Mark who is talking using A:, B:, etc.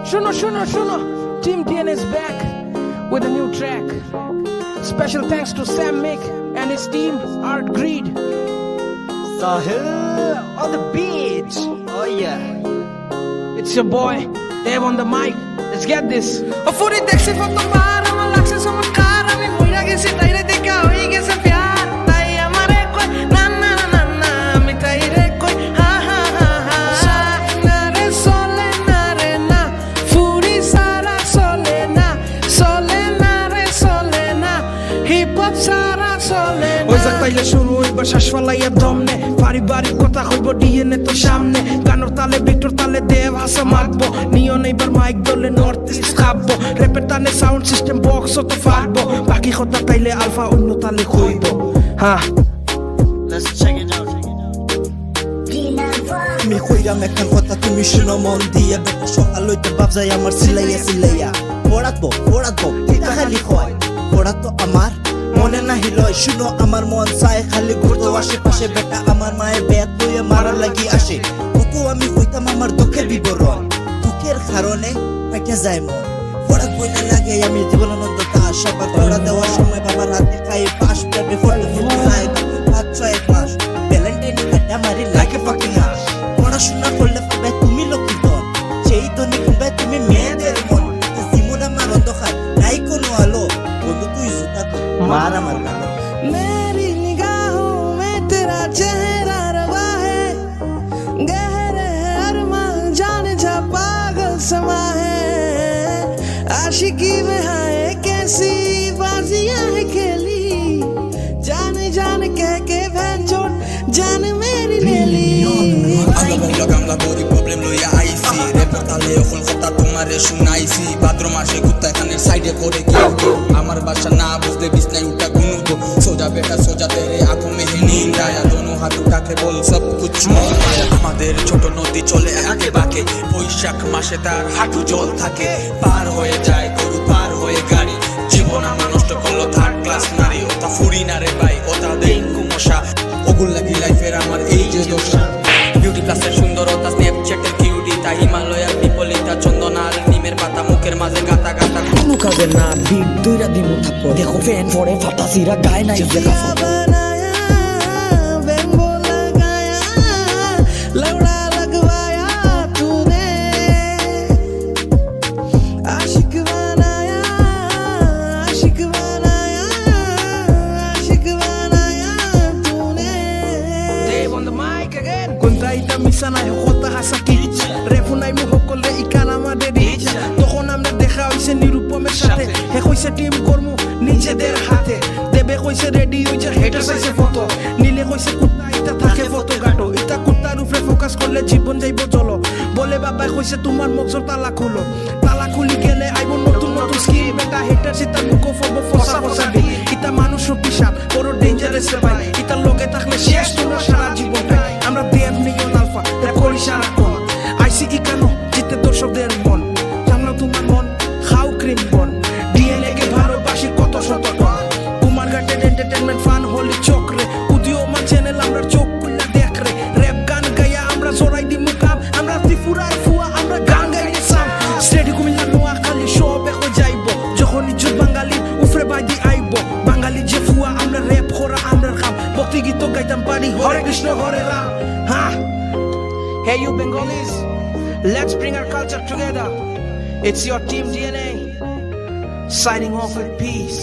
A: Shuno. Team DNA is back with a new track. Special thanks to Sam Mick and his team, Art Greed.
B: Sahil on the beach. Oh yeah.
A: It's your boy, Dave on the mic. Let's get this.
C: ফুরি দেখছি প্রথমবার আমার লাগছে চমৎকার আমি মইরা গেছি তাইরে দেখা হয়ে গেছে প্যার তাই আমারে কই না না না না আমি তাইরে কই হা হা হা হা না রে চলে না রে না ফুরি সারা চলে না রে চলে না হিপ হপ সারা চলে না
A: ওই তাইলে শুরু হইবা শ্বাস ফালাইয়া দম নে পারিবারিক কথা হইব ডিএনএ তো সামনে গানোর তালে বিক্টর তালে দেব হাসা মাখবো নিয়ন এইবার মাইক দলে নর্থ ইস্ট খাবো রেপের টানে সাউন্ড সিস্টেম বক্স তো ফাটবো বাকি কথা তাইলে আলফা অন্য তালে হইব হ্যাঁ
B: Let's check it out.
D: আমি কইরাম একটা কথা তুমি শুনো মন দিয়ে বেটা সকাল হইতে বাপ যায় আমার সিলাইয়া পড়াতবো এটা খালি হয় পড়া তো আমার মনে নাহি লয় শুনো আমার মন চায় খালি ঘুরতো আশেপাশে বেটা আমার মায়ের ব্যাগ লইয়া মারার লাগি আসে কত আমি কইতাম আমার দুঃখের বিবরণ দুঃখের কারণে পেটে যায় মন পড়া বইলে লাগে আমি জীবনানন্দ দাস সবার পড়া দেওয়ার সময় বাবার হাতে খাই পাশ পেবে ফটো খাই 5-6 ক্লাস ভ্যালেন্টাইন কাটা মারি লাগে ফাকিং আস পড়াশোনা করলে পাবে তুমি লক্ষ্মীর ধন সেই ধনী কিনবে তুমি মেয়েদের মন জীবন আমার অন্ধকার নাই কোনো আলো বন্ধু তুই জুতা তো মার আমার গালো
C: मेरी निगाहों में तेरा चेहरा रवा है गहरे अरमान जाने जा पागल समा है आशिकी में हाय कैसी बाजियां है खेली जान कह के भैन छोड़ जान मेरी ले ली
E: গামলা গরি প্রবলেম লইয়া আইছি রেপের তালে অকল কথা তোমারে শুনাইছি ভাদ্র মাসে কুত্তা খানের সাইডে করে কেউ আমার বাসা না বুঝতে বিছনায় উঠা গুনুবো সোজা বেটা সোজা তেরে আঁখোं में है नींद आया दोनों हाथ उठा के बोल सब कुछ আমাদের ছোট নদী চলে আগে বাঁকে বৈশাখ মাসে তার হাঁটু জল থাকে পার হয়ে যায় গরু পার হয়ে গাড়ি জীবন আমার নষ্ট করলো থার্ড ক্লাস নারী ওটা ফুরি না রে ভাই ওটা ডেঙ্গু মশা ওগুল লাগি লাইফের আমার এই যে দোষা বিউটি প্লাসের সুন্দরতা স্ন্যাপচ্যাটের কিউটিটা হিমালয়ার বিপলিতা চন্দনার নিমের পাতা মুখের মাঝে গাতা
D: কোনো কাজে না বিট দুইরা দিমু থাপ্পড় দেখো ফ্যান পড়ে ফাটাসিরা গায় নাই যে কাফড়
C: बनाया बेम्बो लगाया लौड़ा लगवाया तूने आशिक बनाया तूने
A: Dave on the mic again. Kuntaita misana hota hasaki. Refunai mu hokole ikana madericha. তখন আমরা দেখা হইছে নিরূপমের সাথে হে কইছে টিম করমু নিজেদের হাতে দেবে কইছে রেডি ওই যে হেটার সাইছে ফটো নীলে কইছে কুত্তা এটা থাকে ফটো গাটো এটা কুত্তার উপরে ফোকাস করলে জীবন যাইব চলো বলে বাবাই কইছে তোমার মগজর তালা খুলো তালা খুলি গেলে আইব নতুন স্কিম এটা হেটার সিতা মুখো ফবো ফসা দি এটা মানুষ পিসাব বড় ডেঞ্জারাস রে ভাই এটা লগে থাকলে শেষ তোমার সারা জীবনটা আমরা দেব নিয়ন আলফা রে করি সারা কোন আইসি ইকানো জিতে দর্শকদের মন জানো তোমার মন খাও ক্রিম বন ডিএনএ কে ভালোবাসি কত শত কুমার ঘাটের এন্টারটেইনমেন্ট ফান হলি চক্রে উদীয়মান চ্যানেল আমরা চোখ খুললা দেখ রে র‍্যাপ গান গায়া আমরা জোরাই দি মুকাম আমরা ত্রিপুরার ফুয়া আমরা গান গাইলে সাম স্টেডি কুমিল্লা নোয়াখালী সব এখন যাইব যখন ইজ্জত বাঙালি উফরে বাইদি আইব বাঙালি যে ফুয়া আমরা র‍্যাপ করা আন্ডার খাম ভক্তি গীত গাইতাম পারি হরে কৃষ্ণ হরে রাম হ্যাঁ Hey you Bengalis, let's bring our culture together. It's your team DNA, signing off with peace.